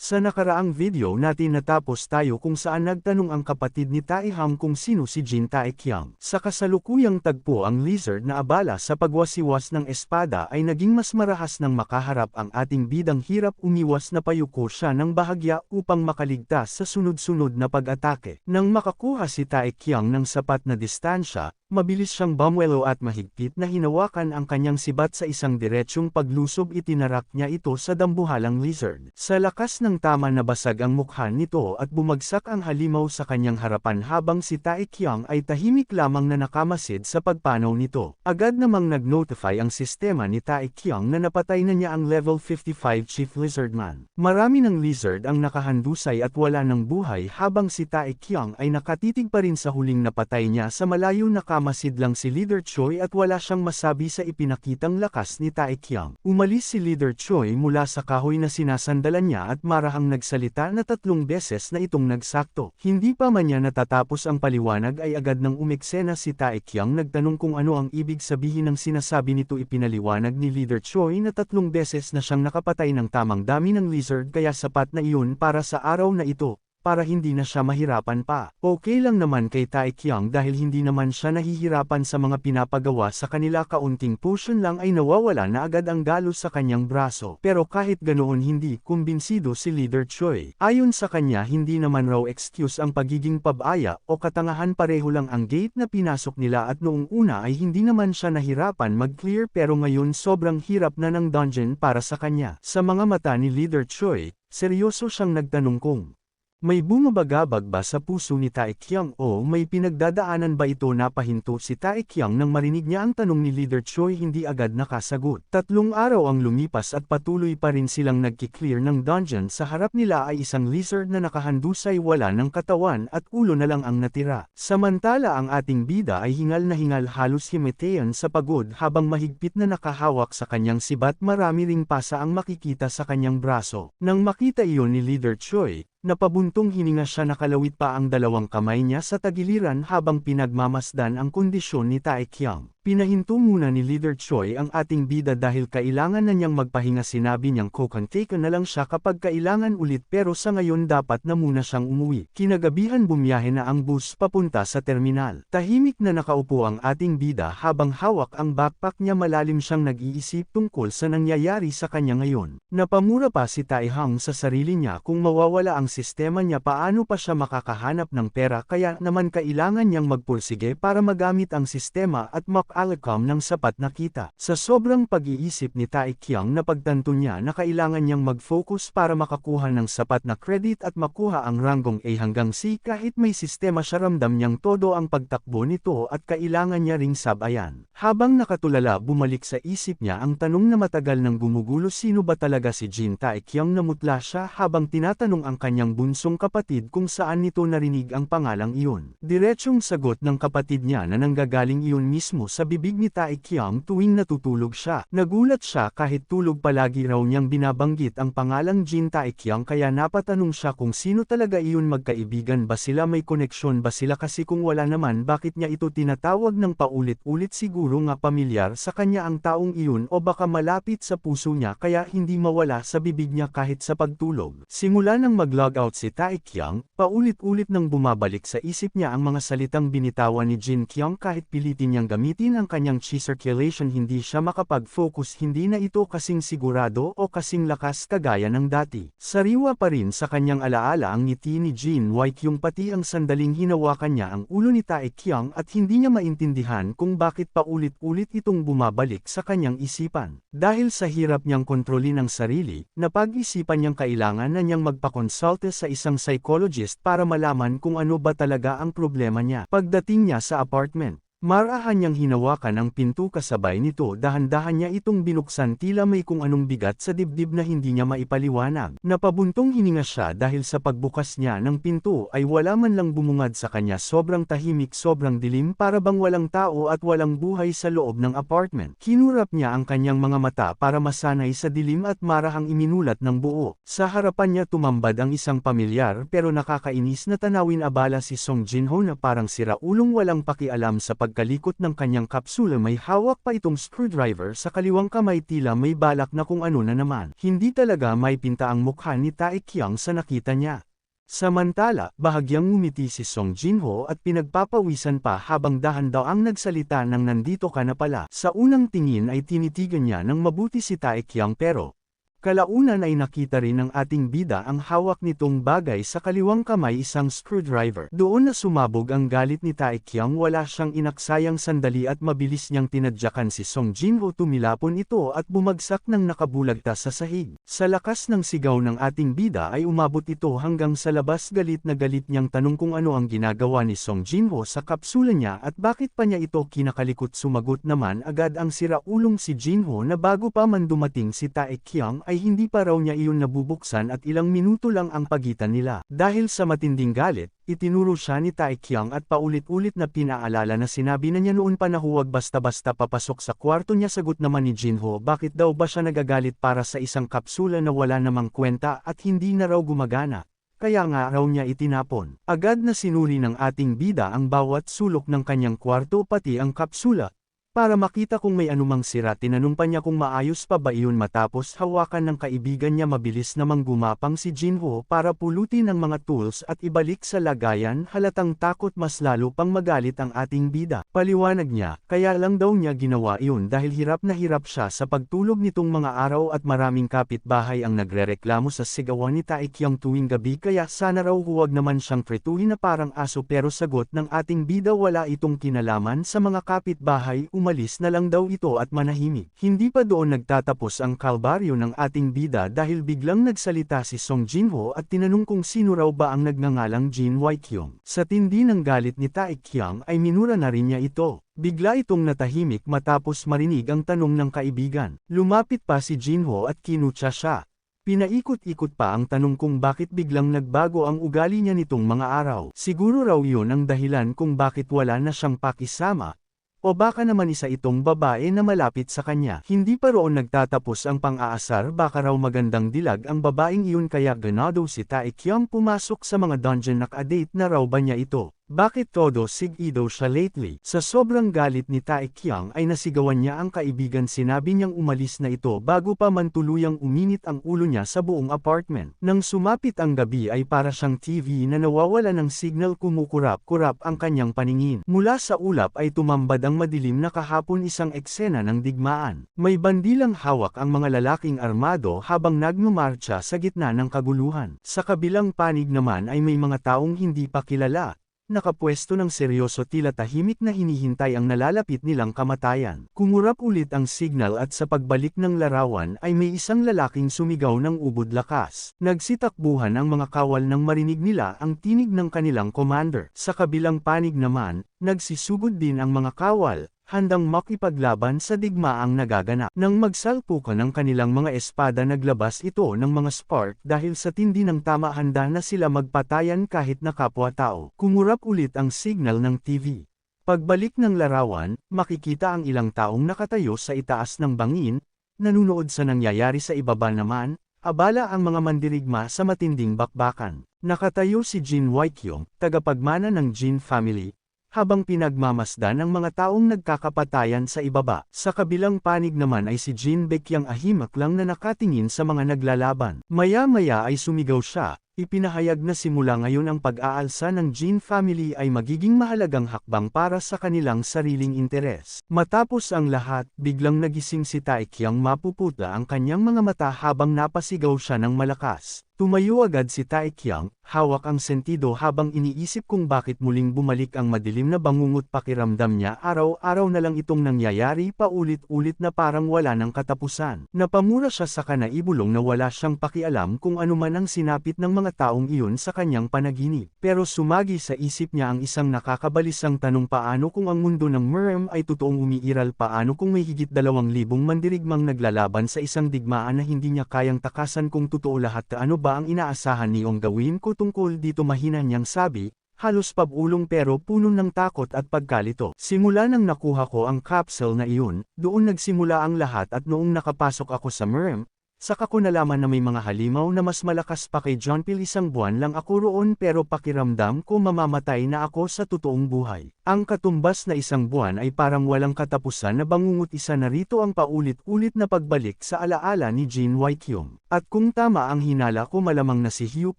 Sa nakaraang video natin natapos tayo kung saan nagtanong ang kapatid ni Tae-hang kung sino si Jin Tae-kyung. Sa kasalukuyang tagpo ang lizard na abala sa pagwasiwas ng espada ay naging mas marahas nang makaharap ang ating bidang hirap umiwas na payuko siya ng bahagya upang makaligtas sa sunod-sunod na pag-atake. Nang makakuha si Tae-kyung ng sapat na distansya, mabilis siyang bumwelo at mahigpit na hinawakan ang kanyang sibat sa isang diretsyong paglusob itinarak niya ito sa dambuhalang lizard. Sa lakas ng tama na basag ang mukha nito at bumagsak ang halimaw sa kanyang harapan habang si Tae-kyung ay tahimik lamang na nakamasid sa pagpanaw nito. Agad namang nag-notify ang sistema ni Tae-kyung na napatay na niya ang level 55 Chief Lizardman. Marami ng lizard ang nakahandusay at wala ng buhay habang si Tae-kyung ay nakatitig pa rin sa huling napatay niya sa malayo na masid lang si Leader Choi at wala siyang masabi sa ipinakitang lakas ni Tae-kyung. Umalis si Leader Choi mula sa kahoy na sinasandalan niya at marahang nagsalita na 3 beses na itong nagsakto. Hindi pa man niya natatapos ang paliwanag ay agad nang umeksena si Tae-kyung nagtanong kung ano ang ibig sabihin ng sinasabi nito. Ipinaliwanag ni Leader Choi na 3 beses na siyang nakapatay ng tamang dami ng lizard kaya sapat na iyon para sa araw na ito, para hindi na siya mahirapan pa. Okay lang naman kay Tae-kyung dahil hindi naman siya nahihirapan sa mga pinapagawa sa kanila. Kaunting potion lang ay nawawala na agad ang galos sa kanyang braso. Pero kahit ganoon hindi kumbinsido si Leader Choi. Ayon sa kanya hindi naman raw excuse ang pagiging pabaya o katangahan, pareho lang ang gate na pinasok nila at noong una ay hindi naman siya nahirapan mag-clear pero ngayon sobrang hirap na ng dungeon para sa kanya. Sa mga mata ni Leader Choi, seryoso siyang nagtanong kung may bumabagabag ba sa puso ni Tae-kyung o may pinagdadaanan ba ito. Napahinto si Tae-kyung nang marinig niya ang tanong ni Leader Choi, hindi agad nakasagot. 3 araw ang lumipas at patuloy pa rin silang nagki-clear ng dungeon. Sa harap nila ay isang lizard na nakahandusay, wala ng katawan at ulo na lang ang natira. Samantala ang ating bida ay hingal na hingal, halos himatayan sa pagod habang mahigpit na nakahawak sa kanyang sibat. Marami ring pasa ang makikita sa kanyang braso. Nang makita iyon ni Leader Choi, napabuntong hininga siya. Nakalawit pa ang 2 kamay niya sa tagiliran habang pinagmamasdan ang kondisyon ni Tae-kyung. Pinahinto muna ni Leader Choi ang ating bida dahil kailangan na niyang magpahinga. Sinabi niyang kokantake na lang siya kapag kailangan ulit pero sa ngayon dapat na muna siyang umuwi. Kinagabihan bumiyahe na ang bus papunta sa terminal. Tahimik na nakaupo ang ating bida habang hawak ang backpack niya. Malalim siyang nag-iisip tungkol sa nangyayari sa kanya ngayon. Napamura pa si Tae-hang sa sarili niya kung mawawala ang sistema niya, paano pa siya makakahanap ng pera, kaya naman kailangan niyang magpursige para magamit ang sistema at alakam ng sapat na kita. Sa sobrang pag-iisip ni Tae-kyung napagtanto niya na kailangan niyang mag-focus para makakuha ng sapat na credit at makuha ang ranggong A hanggang C. Kahit may sistema siya, ramdam niyang todo ang pagtakbo nito at kailangan niya ring sabayan. Habang nakatulala bumalik sa isip niya ang tanong na matagal nang gumugulo, sino ba talaga si Jin Tae-kyung? Namutla siya habang tinatanong ang kanyang bunsong kapatid kung saan nito narinig ang pangalang iyon. Diretsyong sagot ng kapatid niya na nanggagaling iyon mismo sa bibig ni Tae-kyung tuwing natutulog siya. Nagulat siya kahit tulog palagi raw niyang binabanggit ang pangalang Jin Tae-kyung, kaya napatanong siya kung sino talaga iyon. Magkaibigan ba sila? May koneksyon ba sila? Kasi kung wala naman, bakit niya ito tinatawag ng paulit-ulit? Siguro nga pamilyar sa kanya ang taong iyon o baka malapit sa puso niya kaya hindi mawala sa bibig niya kahit sa pagtulog. Simula nang mag-log out si Tae-kyung, paulit-ulit nang bumabalik sa isip niya ang mga salitang binitawan ni Jin Kyung. Kahit pilitin niyang gamitin ang kanyang chi circulation hindi siya makapag-focus. Hindi na ito kasing sigurado o kasing lakas kagaya ng dati. Sariwa pa rin sa kanyang alaala ang ngiti ni Jin Wai-kyung pati ang sandaling hinawakan niya ang ulo ni Tae-kyung at hindi niya maintindihan kung bakit paulit-ulit itong bumabalik sa kanyang isipan. Dahil sa hirap niyang kontrolin ang sarili, napag-isipan niyang kailangan na niyang magpakonsulta sa isang psychologist para malaman kung ano ba talaga ang problema niya. Pagdating niya sa apartment, marahan niyang hinawakan ang pinto kasabay nito. Dahan-dahan niya itong binuksan, tila may kung anong bigat sa dibdib na hindi niya maipaliwanag. Napabuntong hininga siya dahil sa pagbukas niya ng pinto ay wala man lang bumungad sa kanya. Sobrang tahimik, sobrang dilim, para bang walang tao at walang buhay sa loob ng apartment. Kinurap niya ang kanyang mga mata para masanay sa dilim at marahang iminulat ng buo. Sa harapan niya tumambad ang isang pamilyar pero nakakainis na tanawin. Abala si Song Jin-ho na parang siraulong walang pakialam sa pagkalikot ng kanyang kapsula may hawak pa itong screwdriver sa kaliwang kamay tila may balak na kung ano na naman. Hindi talaga may pinta ang mukha ni Tae Kyung sa nakita niya. Samantala, bahagyang ngumiti si Song Jinho at pinagpapawisan pa habang dahan-daang nagsalita ng nandito ka na pala. Sa unang tingin ay tinitigan niya ng mabuti si Tae Kyung pero kalaunan ay nakita rin ng ating bida ang hawak nitong bagay sa kaliwang kamay isang screwdriver. Doon na sumabog ang galit ni Tae Kyung wala siyang inaksayang sandali at mabilis niyang tinadyakan si Song Jinho tumilapon ito at bumagsak ng nakabulagta sa sahig. Sa lakas ng sigaw ng ating bida ay umabot ito hanggang sa labas galit na galit niyang tanong kung ano ang ginagawa ni Song Jinho sa kapsula niya at bakit pa niya ito kinakalikot. Sumagot naman agad ang siraulong si Jinho na bago pa man dumating si Tae Kyung ay hindi pa raw niya iyon nabubuksan at ilang minuto lang ang pagitan nila. Dahil sa matinding galit, itinuro siya ni Tae Kyung at paulit-ulit na pinaalala na sinabi na niya noon pa na huwag basta-basta papasok sa kwarto niya. Sagot naman ni Jinho bakit daw ba siya nagagalit para sa isang kapsula na wala namang kwenta at hindi na raw gumagana. Kaya nga raw niya itinapon. Agad na sinuri ng ating bida ang bawat sulok ng kanyang kwarto pati ang kapsula. Para makita kung may anumang sira tinanong pa niya kung maayos pa ba iyon matapos hawakan ng kaibigan niya mabilis namang gumapang si Jinho para pulutin ang mga tools at ibalik sa lagayan halatang takot mas lalo pang magalit ang ating bida. Paliwanag niya, kaya lang daw niya ginawa iyon dahil hirap na hirap siya sa pagtulog nitong mga araw at maraming kapitbahay ang nagrereklamo sa sigawan ni Tae Kyung tuwing gabi kaya sana raw huwag naman siyang pretuhin na parang aso pero sagot ng ating bida wala itong kinalaman sa mga kapitbahay. Umalis na lang daw ito at manahimik. Hindi pa doon nagtatapos ang kalbaryo ng ating bida dahil biglang nagsalita si Song Jinho at tinanong kung sino raw ba ang nagngangalang Jin Waikyung. Sa tindi ng galit ni Tae Kyung ay minura na rin niya ito. Bigla itong natahimik matapos marinig ang tanong ng kaibigan. Lumapit pa si Jinho at kinutya siya. Pinaikot-ikot pa ang tanong kung bakit biglang nagbago ang ugali niya nitong mga araw. Siguro raw yun ang dahilan kung bakit wala na siyang pakisama. O baka naman isa itong babae na malapit sa kanya. Hindi pa roon nagtatapos ang pang-aasar baka raw magandang dilag ang babaeng iyon kaya ganado si Tae Kyung pumasok sa mga dungeon naka-date na raw ba niya ito. Bakit todo sig-ido siya lately? Sa sobrang galit ni Tae Kyung ay nasigawan niya ang kaibigan sinabi niyang umalis na ito bago pa man tuluyang uminit ang ulo niya sa buong apartment. Nang sumapit ang gabi ay para siyang TV na nawawala ng signal kumukurap-kurap ang kanyang paningin. Mula sa ulap ay tumambad ang madilim na kahapon isang eksena ng digmaan. May bandilang hawak ang mga lalaking armado habang nagmumarcha sa gitna ng kaguluhan. Sa kabilang panig naman ay may mga taong hindi pa kilala. Nakapwesto ng seryoso tila tahimik na hinihintay ang nalalapit nilang kamatayan. Kumurap ulit ang signal at sa pagbalik ng larawan ay may isang lalaking sumigaw ng ubod lakas. Nagsitakbuhan ang mga kawal nang marinig nila ang tinig ng kanilang commander. Sa kabilang panig naman, nagsisugod din ang mga kawal, handang makipaglaban sa digmaang nagaganap. Nang magsalpukan ng kanilang mga espada naglabas ito ng mga spark dahil sa tindi ng tama handa na sila magpatayan kahit na kapwa-tao. Kumurap ulit ang signal ng TV. Pagbalik ng larawan, makikita ang ilang taong nakatayo sa itaas ng bangin, nanunood sa nangyayari sa ibaba naman, abala ang mga mandirigma sa matinding bakbakan. Nakatayo si Jin Waikyung, tagapagmana ng Jin family, habang pinagmamasdan ng mga taong nagkakapatayan sa ibaba. Sa kabilang panig naman ay si Jin Baekyang ahimak lang na nakatingin sa mga naglalaban. Maya-maya ay sumigaw siya, ipinahayag na simula ngayon ang pag-aalsa ng Jin family ay magiging mahalagang hakbang para sa kanilang sariling interes. Matapos ang lahat, biglang nagising si Tae Kyung mapuputa ang kanyang mga mata habang napasigaw siya ng malakas. Tumayo agad si Tae Kyung, hawak ang sentido habang iniisip kung bakit muling bumalik ang madilim na bangungot pakiramdam niya araw-araw na lang itong nangyayari paulit-ulit na parang wala ng katapusan. Napamura siya sa kanaibulong na wala siyang pakialam kung ano man ang sinapit ng mga taong iyon sa kanyang panaginip. Pero sumagi sa isip niya ang isang nakakabalisang tanong paano kung ang mundo ng Murem ay totoong umiiral paano kung may higit 2,000 mandirigmang naglalaban sa isang digmaan na hindi niya kayang takasan kung totoo lahat ano ba ang inaasahan niyong gawin ko tungkol dito mahina niyang sabi, halos pabulong pero puno ng takot at pagkalito. Simula nang nakuha ko ang capsule na iyon, doon nagsimula ang lahat at noong nakapasok ako sa Murem, Saka ko nalaman na may mga halimaw na mas malakas pa kay John Peel. Isang buwan lang ako roon pero pakiramdam ko mamamatay na ako sa totoong buhay. Ang katumbas na isang buwan ay parang walang katapusan na bangungot. Isa na rito ang paulit-ulit na pagbalik sa alaala ni Jin Wai-kyung. At kung tama ang hinala ko, malamang na si Hyuk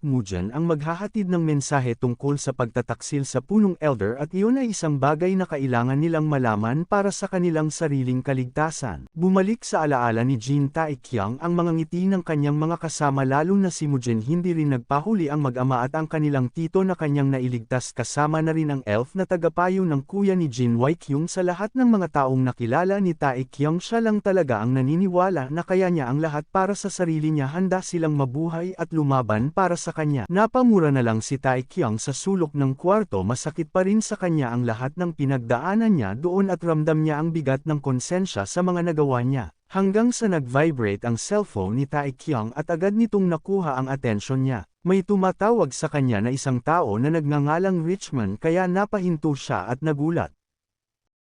Moo-jun ang maghahatid ng mensahe tungkol sa pagtataksil sa punong elder, at iyon ay isang bagay na kailangan nilang malaman para sa kanilang sariling kaligtasan. Bumalik sa alaala ni Jin Tae-kyung ang mga ngiti ng kanyang mga kasama, lalo na si Moo-jun. Hindi rin nagpahuli ang mag-ama at ang kanilang tito na kanyang nailigtas, kasama na rin ang elf na tagapayo ng kuya ni Jin Wai-kyung. Sa lahat ng mga taong nakilala ni Tae-kyung, siya lang talaga ang naniniwala na kaya niya ang lahat para sa sarili niya. Handa silang mabuhay at lumaban para sa kanya. Napamura na lang si Tae-kyung sa sulok ng kwarto. Masakit pa rin sa kanya ang lahat ng pinagdaanan niya doon at ramdam niya ang bigat ng konsensya sa mga nagawa niya. Hanggang sa nag-vibrate ang cellphone ni Tae-kyung at agad nitong nakuha ang atensyon niya. May tumatawag sa kanya na isang tao na nagngangalang Richmond, kaya napahinto siya at nagulat.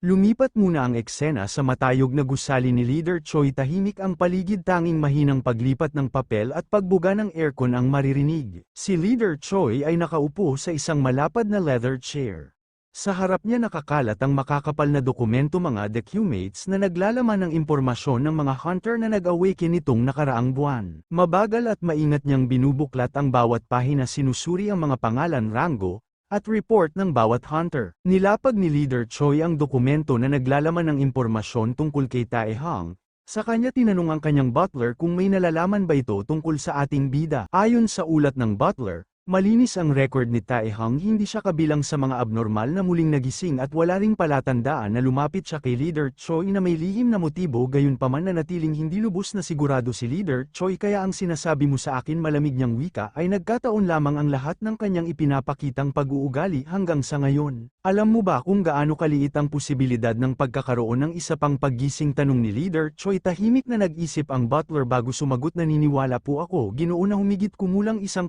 Lumipat muna ang eksena sa matayog na gusali ni Leader Choi. Tahimik ang paligid, tanging mahinang paglipat ng papel at pagbuga ng aircon ang maririnig. Si Leader Choi ay nakaupo sa isang malapad na leather chair. Sa harap niya nakakalat ang makakapal na dokumento, mga documents na naglalaman ng impormasyon ng mga hunter na nag-awaken nitong nakaraang buwan. Mabagal at maingat niyang binubuklat ang bawat pahina, sinusuri ang mga pangalan, ranggo, at report ng bawat hunter. Nilapag ni Leader Choi ang dokumento na naglalaman ng impormasyon tungkol kay Tae-hang. Sa kanya tinanong ang kanyang butler kung may nalalaman ba ito tungkol sa ating bida. Ayon sa ulat ng butler, malinis ang record ni Tae-hang. Hindi siya kabilang sa mga abnormal na muling nagising at wala ring palatandaan na lumapit siya kay Leader Choi na may lihim na motibo. Gayunpaman, nanatiling hindi lubos na sigurado si Leader Choi, kaya ang sinasabi mo sa akin, malamig niyang wika, ay nagkataon lamang ang lahat ng kanyang ipinapakitang pag-uugali hanggang sa ngayon. Alam mo ba kung gaano kaliit ang posibilidad ng pagkakaroon ng isa pang paggising? Tanong ni Leader Choi. Tahimik na nag-isip ang butler bago sumagot. Naniniwala po ako, Ginoon, na humigit kumulang 1%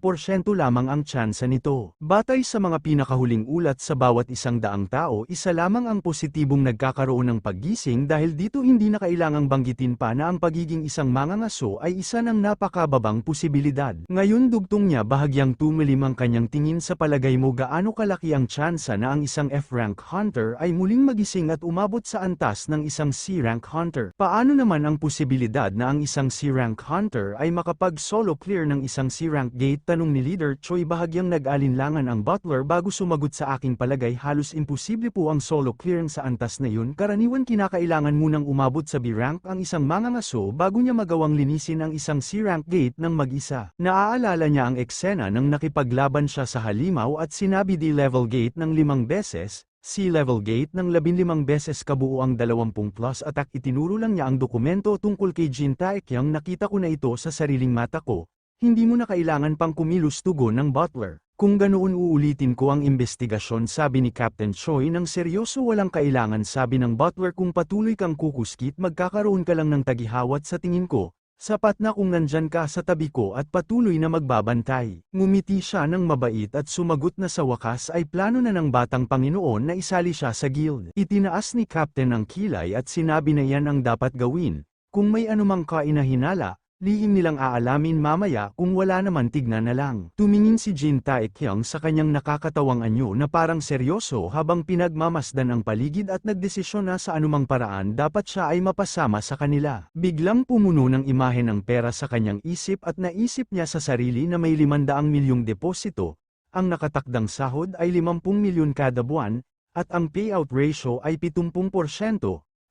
lamang ang tsansa nito. Batay sa mga pinakahuling ulat, sa bawat 100 tao, isa lamang ang positibong nagkakaroon ng paggising. Dahil dito hindi na kailangang banggitin pa na ang pagiging isang mangangaso ay isa ng napakababang posibilidad. Ngayon dugtong niya bahagyang tumilim ang kanyang tingin. Sa palagay mo, gaano kalaki ang tsansa na ang isang F-rank hunter ay muling magising at umabot sa antas ng isang C-rank hunter? Paano naman ang posibilidad na ang isang C-rank hunter ay makapag-solo clear ng isang C-rank gate? Tanong ni Leader Choi. Bahagyang nag-alinlangan ang butler bago sumagot. Sa aking palagay, halos imposible po ang solo clearing sa antas na yun. Karaniwan kinakailangan munang umabot sa B-rank ang isang mangangaso bago niya magawang linisin ang isang C-rank gate ng mag-isa. Naaalala niya ang eksena nang nakipaglaban siya sa halimaw at sinabi D-level gate ng 5 beses, C-level gate ng 15 beses, kabuo ang 20 plus attack. Itinuro lang niya ang dokumento tungkol kay Jin Tae-kyung. Nakita ko na ito sa sariling mata ko. Hindi mo na kailangan pang kumilos, tugon ng butler. Kung ganoon, uulitin ko ang investigasyon, sabi ni Captain Choi ng seryoso. Walang kailangan, sabi ng butler. Kung patuloy kang kukuskit, magkakaroon ka lang ng tagihawat. Sa tingin ko, sapat na kung nandyan ka sa tabi ko at patuloy na magbabantay. Ngumiti siya ng mabait at sumagot na sa wakas ay plano na ng batang Panginoon na isali siya sa guild. Itinaas ni Captain ang kilay at sinabi na yan ang dapat gawin. Kung may anumang kainahinala, lihim nilang aalamin mamaya. Kung wala naman, tignan na lang. Tumingin si Jin Tae-kyung sa kanyang nakakatawang anyo na parang seryoso habang pinagmamasdan ang paligid at nagdesisyon na sa anumang paraan dapat siya ay mapasama sa kanila. Biglang pumuno ng imahe ng pera sa kanyang isip at naisip niya sa sarili na may 500 milyong deposito, ang nakatakdang sahod ay 50 milyon kada buwan, at ang payout ratio ay 70%,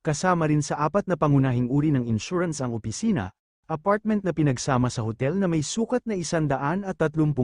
kasama rin sa 4 na pangunahing uri ng insurance ang opisina, apartment na pinagsama sa hotel na may sukat na 130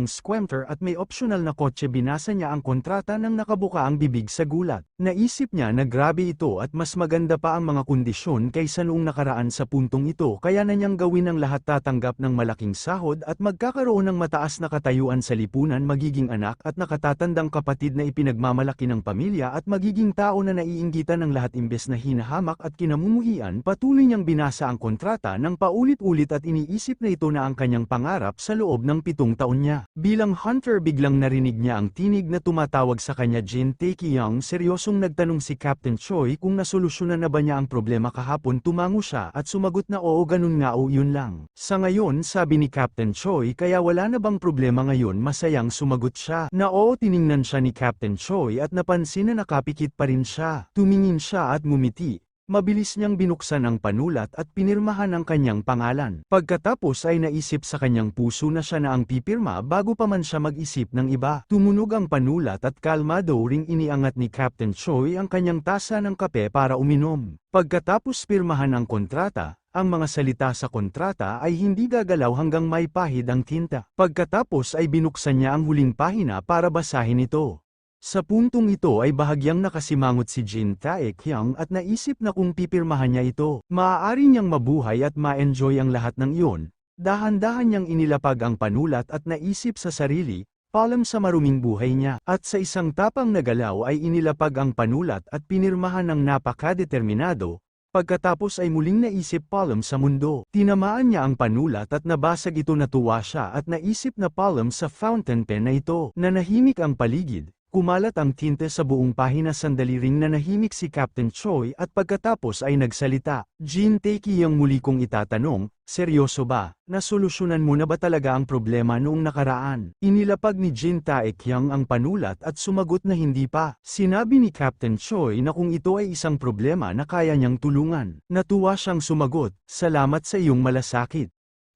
square meter at may optional na kotse. Binasa niya ang kontrata nang nakabuka ang bibig sa gulat. Naisip niya na grabe ito at mas maganda pa ang mga kondisyon kaysa noong nakaraan. Sa puntong ito, kaya na niyang gawin ang lahat. Tatanggap ng malaking sahod at magkakaroon ng mataas na katayuan sa lipunan, magiging anak at nakatatandang kapatid na ipinagmamalaki ng pamilya, at magiging tao na naiinggitan ng lahat imbes na hinahamak at kinamumuhian. Patuloy niyang binasa ang kontrata ng paulit-ulit ulit at iniisip na ito na ang kanyang pangarap sa loob ng 7 taon niya. Bilang hunter biglang narinig niya ang tinig na tumatawag sa kanya. Jin Tae-kyung, seryosong nagtanong si Captain Choi kung nasolusyonan na ba niya ang problema kahapon. Tumango siya at sumagot na oo, ganun nga o yun lang. Sa ngayon, sabi ni Captain Choi, kaya wala na bang problema ngayon? Masayang sumagot siya na oo. Tiningnan siya ni Captain Choi at napansin na nakapikit pa rin siya. Tumingin siya at ngumiti. Mabilis niyang binuksan ang panulat at pinirmahan ang kanyang pangalan. Pagkatapos ay naisip sa kanyang puso na siya na ang pipirma bago pa man siya mag-isip ng iba. Tumunog ang panulat at kalmado ring iniangat ni Captain Choi ang kanyang tasa ng kape para uminom. Pagkatapos pirmahan ang kontrata, ang mga salita sa kontrata ay hindi gagalaw hanggang may pahid ang tinta. Pagkatapos ay binuksan niya ang huling pahina para basahin ito. Sa puntong ito ay bahagyang nakasimangot si Jin Tae-kyung at naisip na kung pipirmahan niya ito, maaari niyang mabuhay at ma-enjoy ang lahat ng iyon. Dahan-dahan niyang inilapag ang panulat at naisip sa sarili, paalam sa maruming buhay niya. At sa isang tapang na galaw ay inilapag ang panulat at pinirmahan ng napakadeterminado. Pagkatapos ay muling naisip paalam sa mundo. Tinamaan niya ang panulat at nabasag ito. Natuwa siya at naisip na paalam sa fountain pen na ito. Nanahimik ang paligid. Kumalat ang tinte sa buong pahina. Sandali ring nanahimik si Captain Choi at pagkatapos ay nagsalita. Jin Tae-kyung, muli kong itatanong, seryoso ba? Nasolusyonan mo na ba talaga ang problema noong nakaraan? Inilapag ni Jin Tae-kyung ang panulat at sumagot na hindi pa. Sinabi ni Captain Choi na kung ito ay isang problema na kaya niyang tulungan. Natuwa siyang sumagot, salamat sa iyong malasakit.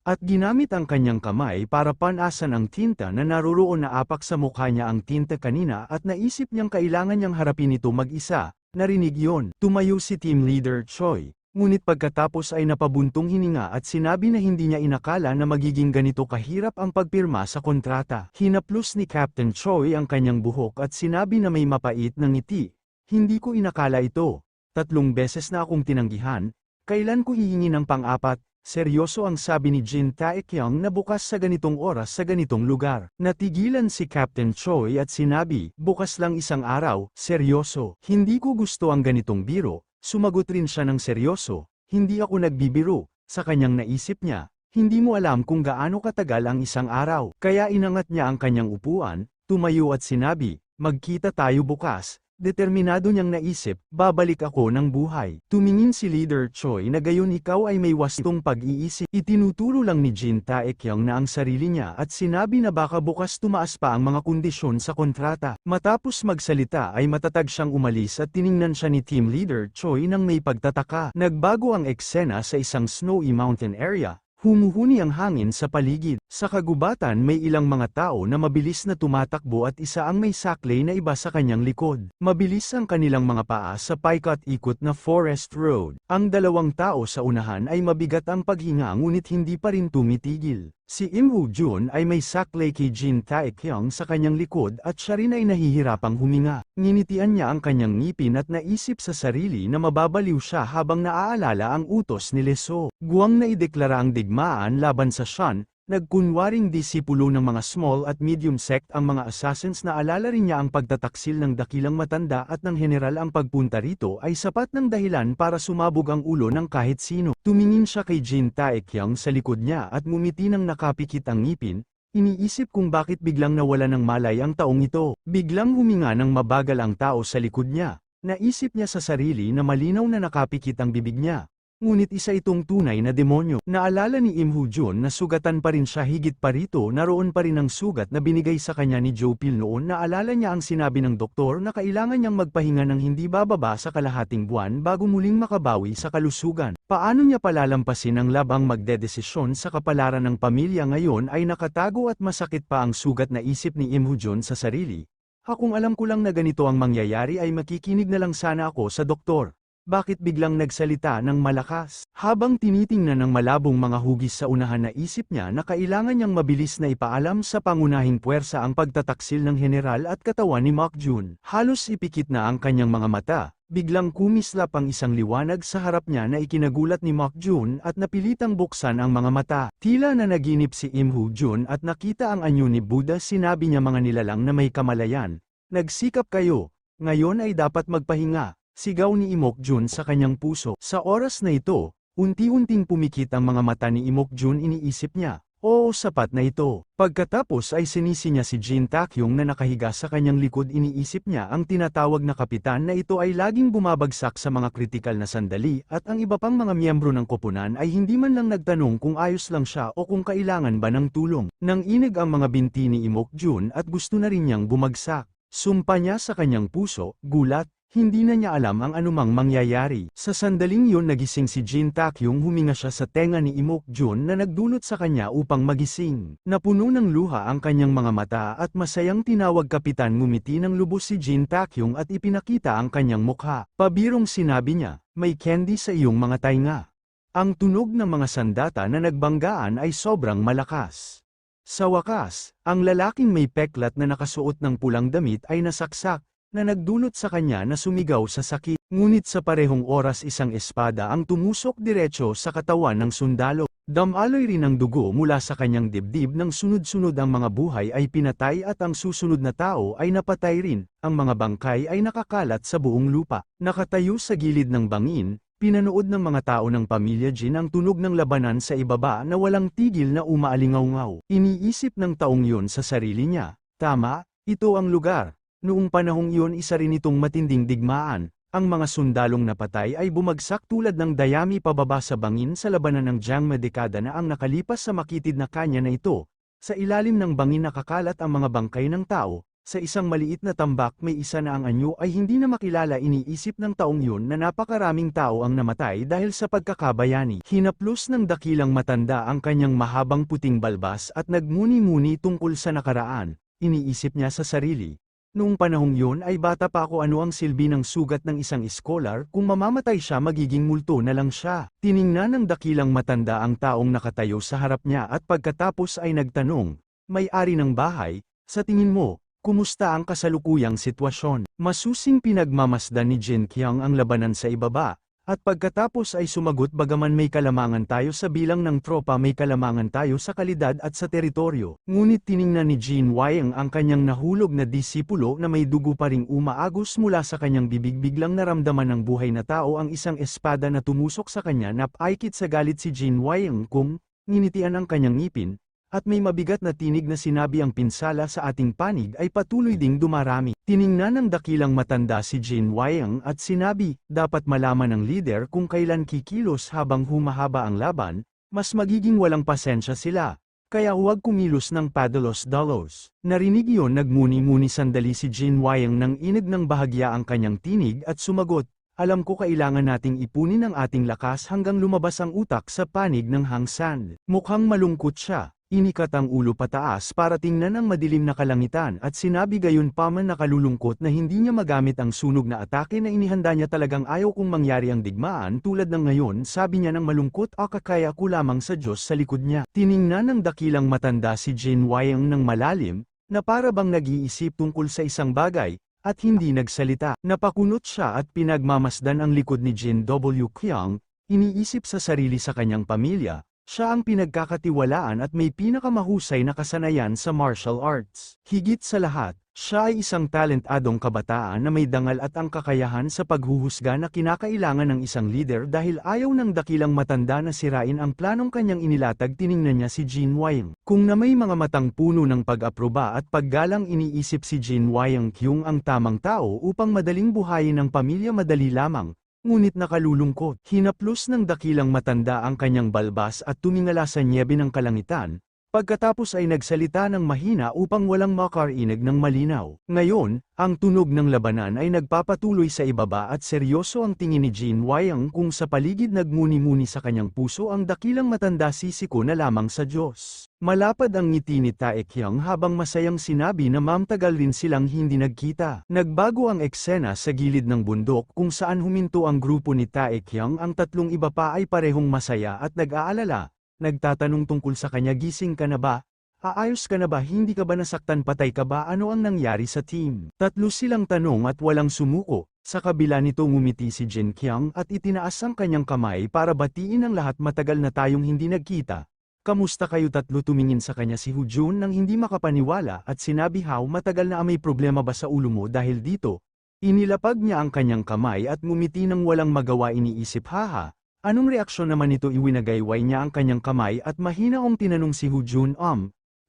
At ginamit ang kanyang kamay para panasan ang tinta na naroroon na apak sa mukha niya ang tinta kanina at naisip niyang kailangan niyang harapin ito mag-isa. Narinig yon. Tumayo si Team Leader Choi. Ngunit pagkatapos ay napabuntong hininga at sinabi na hindi niya inakala na magiging ganito kahirap ang pagpirma sa kontrata. Hinaplos ni Captain Choi ang kanyang buhok at sinabi na may mapait na ngiti. Hindi ko inakala ito. 3 beses na akong tinanggihan. Kailan ko hihingi ng pang-apat? Seryoso ang sabi ni Jin Tae-kyung na bukas sa ganitong oras sa ganitong lugar. Natigilan si Captain Choi at sinabi, bukas lang isang araw, seryoso. Hindi ko gusto ang ganitong biro. Sumagot rin siya ng seryoso, hindi ako nagbibiro. Sa kanyang naisip niya, hindi mo alam kung gaano katagal ang isang araw. Kaya inangat niya ang kanyang upuan, tumayo at sinabi, magkita tayo bukas. Determinado niyang naisip, babalik ako ng buhay. Tumingin si Leader Choi na gayon ikaw ay may wastong pag-iisip. Itinuturo lang ni Jin Tae-kyung na ang sarili niya at sinabi na baka bukas tumaas pa ang mga kondisyon sa kontrata. Matapos magsalita ay matatag siyang umalis at tiningnan siya ni Team Leader Choi nang may pagtataka. Nagbago ang eksena sa isang snowy mountain area. Humuhuni ang hangin sa paligid. Sa kagubatan may ilang mga tao na mabilis na tumatakbo at isa ang may saklay na iba sa kanyang likod. Mabilis ang kanilang mga paa sa paikot-ikot na forest road. Ang 2 tao sa unahan ay mabigat ang paghinga ngunit hindi pa rin tumitigil. Si Im Woo-jun ay may saklay kay Jin Tae-kyung sa kanyang likod at siya rin ay nahihirapang huminga. Nginitian niya ang kanyang ngipin at naisip sa sarili na mababaliw siya habang naaalala ang utos ni Leso. Guwang na ideklara ang digmaan laban sa Shun. Nagkunwaring disipulo ng mga small at medium sect ang mga assassins na alala rin niya ang pagtataksil ng dakilang matanda at ng general. Ang pagpunta rito ay sapat ng dahilan para sumabog ang ulo ng kahit sino. Tumingin siya kay Jin Tae-kyung sa likod niya at ngumiti nang nakapikit ang ngipin. Iniisip kung bakit biglang nawala ng malay ang taong ito. Biglang huminga ng mabagal ang tao sa likod niya. Naisip niya sa sarili na malinaw na nakapikit ang bibig niya. Ngunit isa itong tunay na demonyo. Naalala ni Im Woo-jun na sugatan pa rin siya. Higit pa rito, naroon pa rin ang sugat na binigay sa kanya ni Jo Pil noon. Naalala niya ang sinabi ng doktor na kailangan niyang magpahinga ng hindi bababa sa kalahating buwan bago muling makabawi sa kalusugan. Paano niya palalampasin ang labang magdedesisyon sa kapalaran ng pamilya ngayon ay nakatago at masakit pa ang sugat na isip ni Im Woo-jun sa sarili. Kung alam ko lang na ganito ang mangyayari ay makikinig na lang sana ako sa doktor. Bakit biglang nagsalita ng malakas? Habang tinitingnan ng malabong mga hugis sa unahan, naisip niya na kailangan niyang mabilis na ipaalam sa pangunahing puwersa ang pagtataksil ng general at katawan ni Mok-jun. Halos ipikit na ang kanyang mga mata. Biglang kumislap ang isang liwanag sa harap niya na ikinagulat ni Mok-jun at napilitang buksan ang mga mata. Tila na naginip si Im Woo-jun at nakita ang anyo ni Buddha. Sinabi niya, mga nilalang na may kamalayan, nagsikap kayo. Ngayon ay dapat magpahinga. Sigaw ni Im Mok-jun sa kanyang puso. Sa oras na ito, Unti-unting pumikit ang mga mata ni Imokjun, iniisip niya. Oo, sapat na ito. Pagkatapos ay sinisi niya si Jin Taekyung na nakahiga sa kanyang likod, iniisip niya ang tinatawag na kapitan na ito ay laging bumabagsak sa mga kritikal na sandali at ang iba pang mga miyembro ng koponan ay hindi man lang nagtanong kung ayos lang siya o kung kailangan ba ng tulong. Nanginig ang mga binti ni Imokjun at gusto na rin niyang bumagsak. Sumpa niya sa kanyang puso, gulat. Hindi na niya alam ang anumang mangyayari. Sa sandaling yun nagising si Jin Taekyung, huminga siya sa tenga ni Imokjun na nagdulot sa kanya upang magising. Napuno ng luha ang kanyang mga mata at masayang tinawag kapitan. Ngumiti ng lubos si Jin Taekyung at ipinakita ang kanyang mukha. Pabirong sinabi niya, may candy sa iyong mga tainga. Ang tunog ng mga sandata na nagbanggaan ay sobrang malakas. Sa wakas, ang lalaking may peklat na nakasuot ng pulang damit ay nasaksak, na nagdulot sa kanya na sumigaw sa sakit. Ngunit sa parehong oras isang espada ang tumusok diretso sa katawan ng sundalo. Damaloy rin ang dugo mula sa kanyang dibdib. Nang sunod-sunod ang mga buhay ay pinatay at ang susunod na tao ay napatay rin. Ang mga bangkay ay nakakalat sa buong lupa. Nakatayo sa gilid ng bangin, pinanood ng mga tao ng pamilya Jin ang tunog ng labanan sa ibaba na walang tigil na umaalingaw-ngaw. Iniisip ng taong yun sa sarili niya, tama, ito ang lugar. Noong panahong iyon isa rin itong matinding digmaan, ang mga sundalong napatay ay bumagsak tulad ng dayami pababa sa bangin sa labanan ng Jiangme dekada na ang nakalipas. Sa makitid na kanya na ito, sa ilalim ng bangin nakakalat ang mga bangkay ng tao, sa isang maliit na tambak may isa na ang anyo ay hindi na makilala. Iniisip ng taong yun na napakaraming tao ang namatay dahil sa pagkakabayani. Hinaplos ng dakilang matanda ang kanyang mahabang puting balbas at nagmuni-muni tungkol sa nakaraan. Iniisip niya sa sarili. Noong panahong yun ay bata pa ako, ano ang silbi ng sugat ng isang scholar, kung mamamatay siya magiging multo na lang siya. Tiningnan ng dakilang matanda ang taong nakatayo sa harap niya at pagkatapos ay nagtanong, may-ari ng bahay, sa tingin mo, kumusta ang kasalukuyang sitwasyon? Masusing pinagmamasdan ni Jin Qiang ang labanan sa ibaba. At pagkatapos ay sumagot, bagaman may kalamangan tayo sa bilang ng tropa, may kalamangan tayo sa kalidad at sa teritoryo. Ngunit tiningnan ni Jin Wang ang kanyang nahulog na disipulo na may dugo pa ring umaagos mula sa kanyang bibig. Biglang naramdaman ng buhay na tao ang isang espada na tumusok sa kanya. Napaikit sa galit si Jin Wang kung nginitian ang kanyang ngipin, at may mabigat na tinig na sinabi, ang pinsala sa ating panig ay patuloy ding dumarami. Tiningnan ng dakilang matanda si Jin Wang at sinabi, dapat malaman ng leader kung kailan kikilos. Habang humahaba ang laban, mas magiging walang pasensya sila. Kaya huwag kumilos ng padalos-dalos. Narinig yon, nagmuni-muni sandali si Jin Wang nang inig ng bahagya ang kanyang tinig at sumagot, alam ko kailangan nating ipunin ang ating lakas hanggang lumabas ang utak sa panig ng Hang San. Mukhang malungkot siya. Inikat ang ulo pataas para tingnan ang madilim na kalangitan at sinabi gayon pa man nakalulungkot na hindi niya magamit ang sunog na atake na inihanda niya. Talagang ayaw kung mangyari ang digmaan tulad ng ngayon, sabi niya ng malungkot, kakaya ko lamang sa Diyos sa likod niya. Tiningnan ng dakilang matanda si Jin Wang ng malalim, na para bang nag-iisip tungkol sa isang bagay, at hindi nagsalita. Napakunot siya at pinagmamasdan ang likod ni Jin W. Qiang, iniisip sa sarili, sa kanyang pamilya. Siya ang pinagkakatiwalaan at may pinakamahusay na kasanayan sa martial arts. Higit sa lahat, siya ay isang talentadong kabataan na may dangal at ang kakayahan sa paghuhusga na kinakailangan ng isang leader. Dahil ayaw ng dakilang matanda na sirain ang planong kanyang inilatag, tiningnan niya si Jin Wang. Kung na may mga matang puno ng pag-aproba at paggalang, iniisip si Jin Wang Kyung ang tamang tao upang madaling buhayin ng pamilya. Madali lamang. Ngunit nakalulungkot. Hinaplos ng dakilang matanda ang kanyang balbas at tumingala sa nyebe ng kalangitan, pagkatapos ay nagsalita ng mahina upang walang makarinig ng malinaw. Ngayon, ang tunog ng labanan ay nagpapatuloy sa ibaba at seryoso ang tingin ni Jin Wang kung sa paligid. Nagmuni-muni sa kanyang puso ang dakilang matanda, sisiko na lamang sa Diyos. Malapad ang ngiti ni Taekyung habang masayang sinabi na tagal rin silang hindi nagkita. Nagbago ang eksena sa gilid ng bundok kung saan huminto ang grupo ni Taekyung. Ang tatlong iba pa ay parehong masaya at nag-aalala. Nagtatanong tungkol sa kanya, gising ka na ba? Aayos ka na ba? Hindi ka ba nasaktan? Patay ka ba? Ano ang nangyari sa team? Tatlo silang tanong at walang sumuko. Sa kabila nito ngumiti si Jin Qiang at itinaas ang kanyang kamay para batiin ang lahat. Matagal na tayong hindi nagkita. Kamusta kayo? Tatlo tumingin sa kanya si Hu Jun nang hindi makapaniwala at sinabi, how matagal na? May problema ba sa ulo mo dahil dito? Inilapag niya ang kanyang kamay at ngumiti nang walang magawa. Iniisip, haha. Anong reaksyon naman nito? Iwinagayway niya ang kanyang kamay at mahinaong tinanong si Hujun,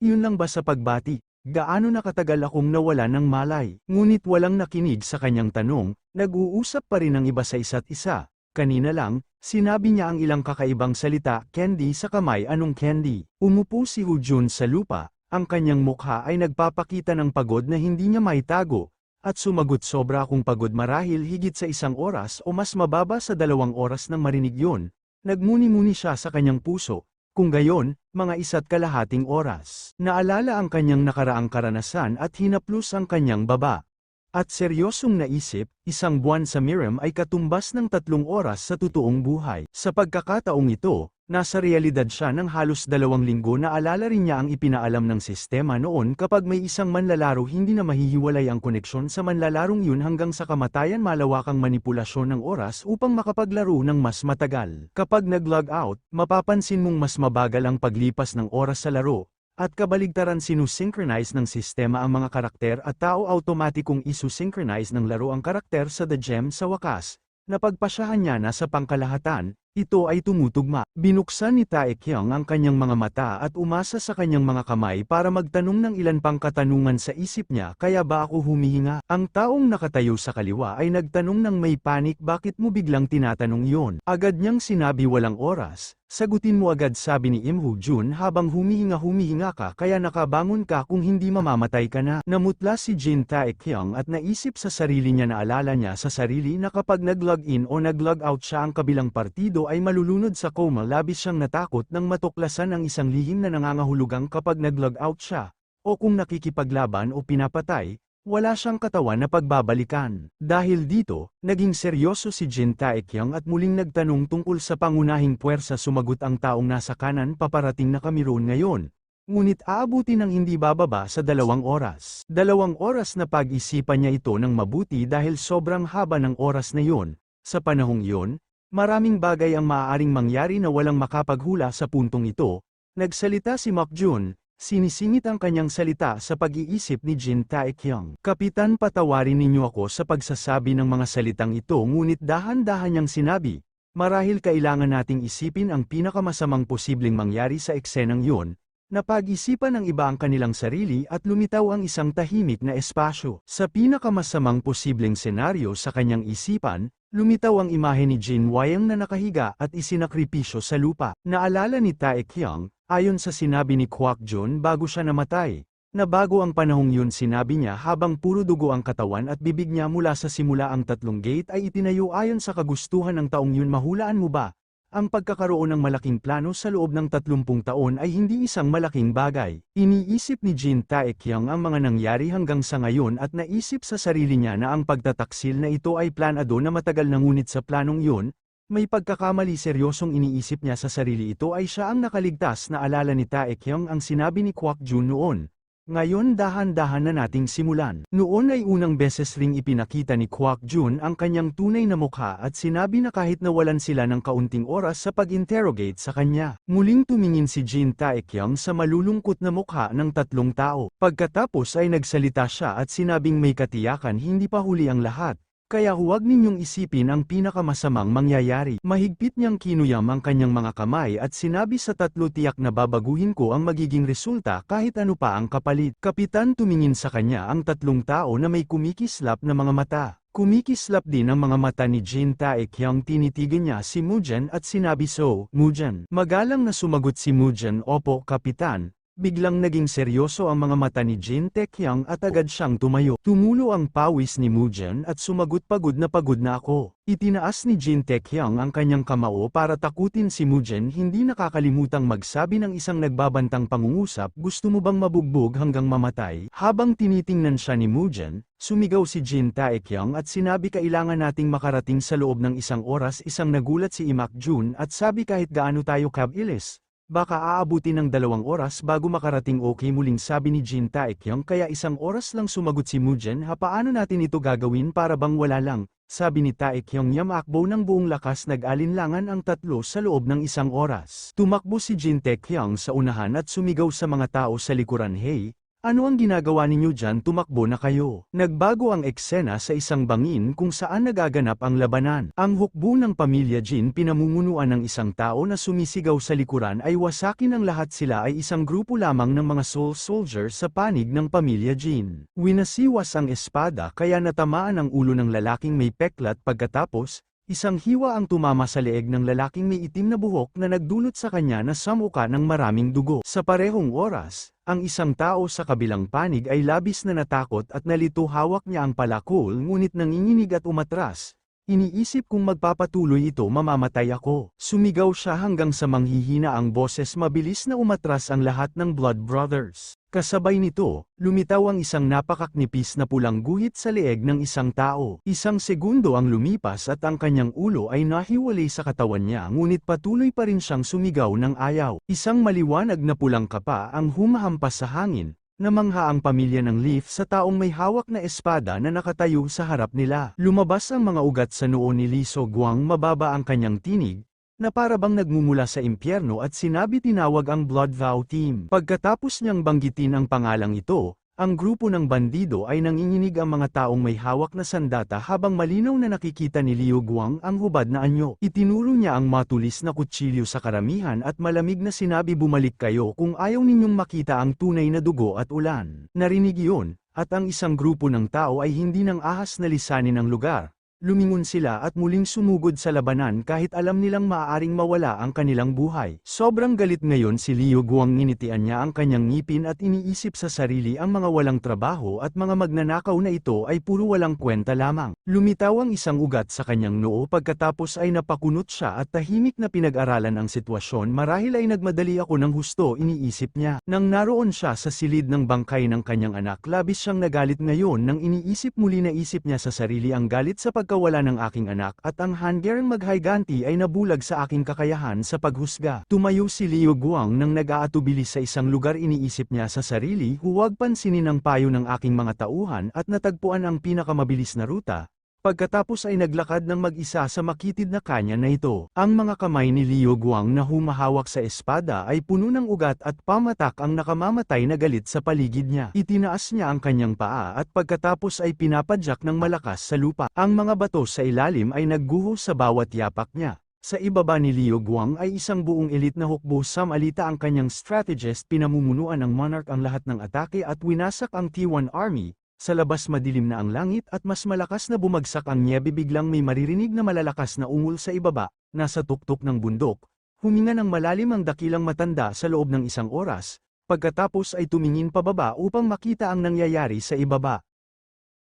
yun lang ba sa pagbati? Gaano nakatagal akong nawala ng malay? Ngunit walang nakinig sa kanyang tanong, nag-uusap pa rin ang iba sa isa't isa. Kanina lang, sinabi niya ang ilang kakaibang salita, candy sa kamay. Anong candy? Umupo si Hujun sa lupa, ang kanyang mukha ay nagpapakita ng pagod na hindi niya maitago, at sumagot, sobra akong pagod, marahil higit sa 1 oras o mas mababa sa 2 oras nang marinig yun. Nagmuni-muni siya sa kanyang puso. Kung gayon, mga 1.5 oras. Naalala ang kanyang nakaraang karanasan at hinaplos ang kanyang baba. At seryosong naisip, 1 buwan sa Miram ay katumbas ng 3 oras sa totoong buhay. Sa pagkakataong ito, nasa realidad siya ng halos 2 linggo. Naalala rin niya ang ipinaalam ng sistema noon, kapag may isang manlalaro hindi na mahihiwalay ang koneksyon sa manlalarong yun hanggang sa kamatayan. Malawakang manipulasyon ng oras upang makapaglaro ng mas matagal. Kapag nag-log out, mapapansin mong mas mabagal ang paglipas ng oras sa laro, at kabaligtaran sinusynchronize ng sistema ang mga karakter at tao. Automatikong isusynchronize ng laro ang karakter sa The Gem. Sa wakas, napagpasyahan niya na sa pangkalahatan, ito ay tumutugma. Binuksan ni Taekyung ang kanyang mga mata at umasa sa kanyang mga kamay para magtanong ng ilan pang katanungan sa isip niya. Kaya ba ako humihinga? Ang taong nakatayo sa kaliwa ay nagtanong ng may panik, bakit mo biglang tinatanong yon? Agad niyang sinabi, walang oras. Sagutin mo agad, sabi ni Im Hujun habang humihinga ka, kaya nakabangon ka, kung hindi mamamatay ka na. Namutla si Jin Taekyung at naisip sa sarili niya, naalala niya sa sarili na kapag nag-log in o nag-log out siya ang kabilang partido ay malulunod sa coma. Labis siyang natakot nang matuklasan ang isang lihim na nangangahulugang kapag nag-log out siya, o kung nakikipaglaban o pinapatay, wala siyang katawan na pagbabalikan. Dahil dito, naging seryoso si Jin Taekyung at muling nagtanong tungkol sa pangunahing puwersa. Sumagot ang taong nasa kanan, paparating na kami roon ngayon. Ngunit aabuti ng hindi bababa sa 2 oras. 2 oras na pag-isipan niya ito ng mabuti dahil sobrang haba ng oras na yon. Sa panahong yon, maraming bagay ang maaaring mangyari na walang makapaghula sa puntong ito. Nagsalita si Mokjun. Sinisingit ang kanyang salita sa pag-iisip ni Jin Taekyung. Kapitan, patawarin ninyo ako sa pagsasabi ng mga salitang ito, ngunit dahan-dahan niyang sinabi, marahil kailangan nating isipin ang pinakamasamang posibleng mangyari sa eksenang yun. Napag-isipan ng iba ang kanilang sarili at lumitaw ang isang tahimik na espasyo. Sa pinakamasamang posibleng senaryo sa kanyang isipan, lumitaw ang imahe ni Jin Wayang na nakahiga at isinakripisyo sa lupa. Naalala ni Taekyung, ayon sa sinabi ni Kwak Jun bago siya namatay, na bago ang panahong yun, sinabi niya habang puro dugo ang katawan at bibig niya mula sa simula, ang 3 gate ay itinayo ayon sa kagustuhan ng taong yun. Mahulaan mo ba? Ang pagkakaroon ng malaking plano sa loob ng 30 taon ay hindi isang malaking bagay. Iniisip ni Jin Taekyung ang mga nangyari hanggang sa ngayon at naisip sa sarili niya na ang pagtataksil na ito ay planado na matagal na, ngunit sa planong yun, may pagkakamali. Seryosong iniisip niya sa sarili, ito ay siya ang nakaligtas. Na alala ni Taekyung ang sinabi ni Kwak Jun noon. Ngayon dahan-dahan na nating simulan. Noon ay unang beses ring ipinakita ni Kwak Jun ang kanyang tunay na mukha at sinabi na kahit nawalan sila ng kaunting oras sa pag-interrogate sa kanya. Muling tumingin si Jin Taekyung sa malulungkot na mukha ng 3 tao. Pagkatapos ay nagsalita siya at sinabing may katiyakan hindi pa huli ang lahat. Kaya huwag ninyong isipin ang pinakamasamang mangyayari. Mahigpit niyang kinuyam ang kanyang mga kamay at sinabi sa 3, tiyak na babaguhin ko ang magiging resulta kahit ano pa ang kapalit. Kapitan, tumingin sa kanya ang 3 tao na may kumikislap na mga mata. Kumikislap din ang mga mata ni Jin Taekyung. Tinitigan niya si Mujan at sinabi, so, Mujan. Magalang na sumagot si Mujan, opo, Kapitan. Biglang naging seryoso ang mga mata ni Jin Taekyung at agad siyang tumayo. Tumulo ang pawis ni Mujan at sumagot, pagod na ako. Itinaas ni Jin Taekyung ang kanyang kamao para takutin si Mujan. Hindi nakakalimutang magsabi ng isang nagbabantang pangungusap, gusto mo bang mabugbog hanggang mamatay? Habang tinitingnan siya ni Mujan, sumigaw si Jin Taekyung at sinabi, kailangan nating makarating sa loob ng 1 oras. Isang nagulat si Imak Jun at sabi, kahit gaano tayo kabilis, baka aabuti ng 2 oras bago makarating. Okay, muling sabi ni Jin Taekyung, kaya 1 oras lang, sumagot si Mujan. Paano natin ito gagawin? Para bang wala lang, sabi ni Taekyung. Yamakbo ng buong lakas, nag-alinlangan ang 3 sa loob ng 1 oras. Tumakbo si Jin Taekyung sa unahan at sumigaw sa mga tao sa likuran, hey, Ano ang ginagawa ninyo dyan? Tumakbo na kayo. Nagbago ang eksena sa isang bangin kung saan nagaganap ang labanan. Ang hukbo ng pamilya Jin pinamumunuan ng isang tao na sumisigaw sa likuran ay wasakin ang lahat. Sila ay isang grupo lamang ng mga soul soldiers sa panig ng pamilya Jin. Winasiwas ang espada kaya natamaan ang ulo ng lalaking may peklat pagkatapos, isang hiwa ang tumama sa leeg ng lalaking may itim na buhok na nagdulot sa kanya na samuka ng maraming dugo. Sa parehong oras, ang isang tao sa kabilang panig ay labis na natakot at nalito. Hawak niya ang palakol ngunit nanginginig at umatras. Iniisip kung magpapatuloy ito mamamatay ako. Sumigaw siya hanggang sa manghihina ang boses. Mabilis na umatras ang lahat ng Blood Brothers. Kasabay nito, lumitaw ang isang napakaknipis na pulang guhit sa leeg ng isang tao. Isang segundo ang lumipas at ang kanyang ulo ay nahiwalay sa katawan niya ngunit patuloy pa rin siyang sumigaw ng ayaw. Isang maliwanag na pulang kapa ang humahampas sa hangin. Namangha ang pamilya ng Leaf sa taong may hawak na espada na nakatayo sa harap nila. Lumabas ang mga ugat sa noo ni Lee So-guang. Mababa ang kanyang tinig, na para bang nagmumula sa impyerno at sinabi tinawag ang Blood Vow Team. Pagkatapos niyang banggitin ang pangalang ito, ang grupo ng bandido ay nanginginig. Ang mga taong may hawak na sandata habang malinaw na nakikita ni Liu Guang ang hubad na anyo. Itinuro niya ang matulis na kutsilyo sa karamihan at malamig na sinabi, bumalik kayo kung ayaw ninyong makita ang tunay na dugo at ulan. Narinig iyon, at ang isang grupo ng tao ay hindi nang ahas na lisanin ang lugar. Lumingon sila at muling sumugod sa labanan kahit alam nilang maaaring mawala ang kanilang buhay. Sobrang galit ngayon si Liu Guang. Nginitian niya ang kanyang ngipin at iniisip sa sarili ang mga walang trabaho at mga magnanakaw na ito ay puro walang kwenta lamang. Lumitaw ang isang ugat sa kanyang noo pagkatapos ay napakunot siya at tahimik na pinag-aralan ang sitwasyon. Marahil ay nagmadali ako ng husto, iniisip niya. Nang naroon siya sa silid ng bangkay ng kanyang anak, labis siyang nagalit ngayon. Nang iniisip muli, naisip niya sa sarili ang galit sa pagkawala ng aking anak at ang hanggang maghayganti ay nabulag sa aking kakayahan sa paghusga. Tumayo si Liu Guang nang nag-aatubili sa isang lugar. Iniisip niya sa sarili, huwag pansinin ang payo ng aking mga tauhan at natagpuan ang pinakamabilis na ruta. Pagkatapos ay naglakad ng mag-isa sa makitid na kanya na ito. Ang mga kamay ni Liu Guang na humahawak sa espada ay puno ng ugat at pamatak ang nakamamatay na galit sa paligid niya. Itinaas niya ang kanyang paa at pagkatapos ay pinapadyak ng malakas sa lupa. Ang mga bato sa ilalim ay nagguho sa bawat yapak niya. Sa ibaba ni Liu Guang ay isang buong elite na hukbo. Samalita ang kanyang strategist, pinamumunuan ng monarch ang lahat ng atake at winasak ang T1 army. Sa labas madilim na ang langit at mas malakas na bumagsak ang nyebe. Biglang may maririnig na malalakas na ungol sa ibaba, nasa tuktok ng bundok. Huminga ng malalim ang dakilang matanda sa loob ng isang oras, pagkatapos ay tumingin pababa upang makita ang nangyayari sa ibaba.